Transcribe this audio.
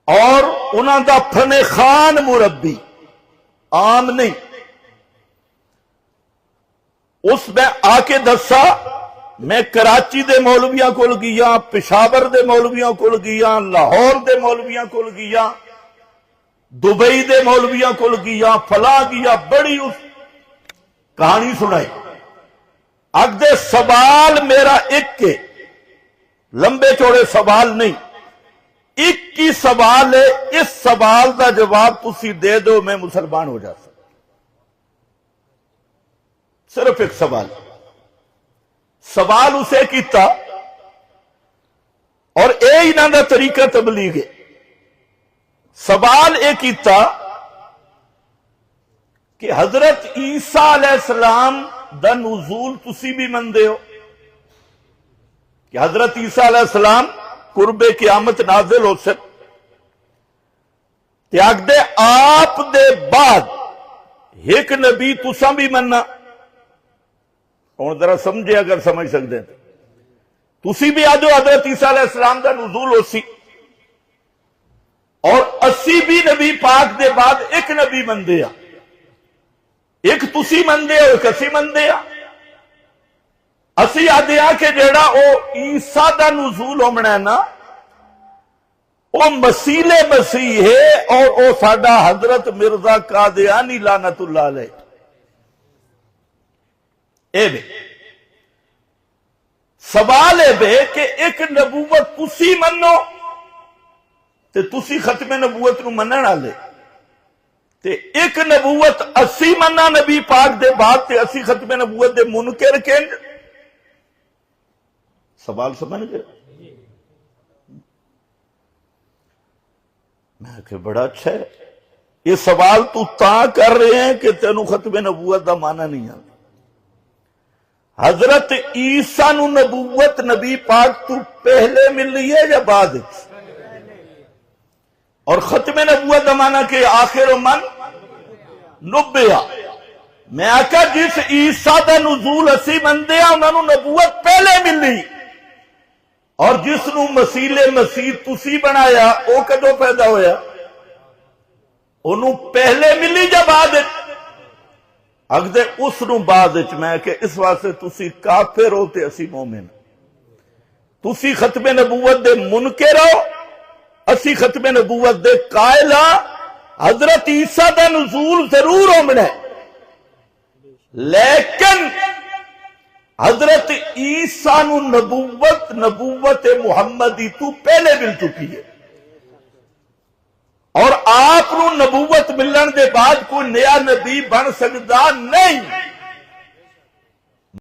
اور انہاں دا فن خان مربی عام نہیں. اس میں آ کے دسا میں کراچی دے مولویاں کول گیا، پشاور دے مولویاں کول گیا، لاہور دے مولویاں کول گیا، دبئی دے مولویاں کول گیا، فلاں گیا، بڑی اس کہانی سنائی. اگدے سوال میرا ایک کے لمبے چوڑے سوال نہیں، ایک ہی سوال ہے، اس سوال دا جواب تسی دے دو میں مسلمان ہو جاتا. صرف ایک سوال اسے کیتا، اور اے انہاں دا طریقہ تبلیغ ہے. سوال اے کیتا کہ حضرت عیسیٰ علیہ السلام دا نزول تسی بھی مندے ہو کہ حضرت عیسیٰ علیہ السلام قرب قیامت نازل ہو سک، تے آگدے آپ دے بعد ایک نبی تساں بھی مننا. اور ذرا سمجھے اگر سمجھ سکتے ہیں تسی بھی آجو حضرت عیسیٰ علیہ السلام دا نزول ہو سی، اور اسی بھی نبی پاک دے بعد ایک نبی مندے آ، ایک تسی مندے ہو ایک اسی مندے آ. اسی آدھے آ کہ جیڑا او عیسیٰ دا نزول ہومنا ہے نا او مسیح مسیح ہے، اور او ساڈا حضرت مرزا قادیانی لعنت اللہ علیہ. اے بے سوال ہے بے کہ ایک نبوت تسی منو تے تسی ختم نبوت نو منن والے، تے ایک نبوت اسی مننا نبی پاک دے بعد تے اسی ختم نبوت دے منکر کہیں. سوال سمجھ گئے؟ میں کہ بڑا اچھا ہے، یہ سوال تو تاں کر رہے ہیں کہ تینوں ختم نبوت دا معنی نہیں آتا. حضرت عیسیٰ نو نبوت نبی پاک تو پہلے ملی ہے یا بعد؟ اور ختم نبوت دا معنی کہ آخر من نبیا. میں آکا جس عیسیٰ دا نزول اسی مندے ہیں انہوں نے نبوت پہلے ملی، اور جس نو مسیح تسی بنایا او کدو پیدا ہویا؟ انہوں پہلے ملی یا بعد؟ اگدے اس نو بعد میں کہ اس واسطے تسی کافر ہو تے اسی مومن. تسی ختم نبوت دے منکر ہو، اسی ختم نبوت دے قائل ہاں. حضرت عیسیٰ دا نزول ضرور ہومنا ہے، لیکن حضرت عیسیٰ نو نبوت محمدی تو پہلے مل چکی ہے، اور آپ نو نبوت ملن دے بعد کوئی نیا نبی بن سکتا نہیں.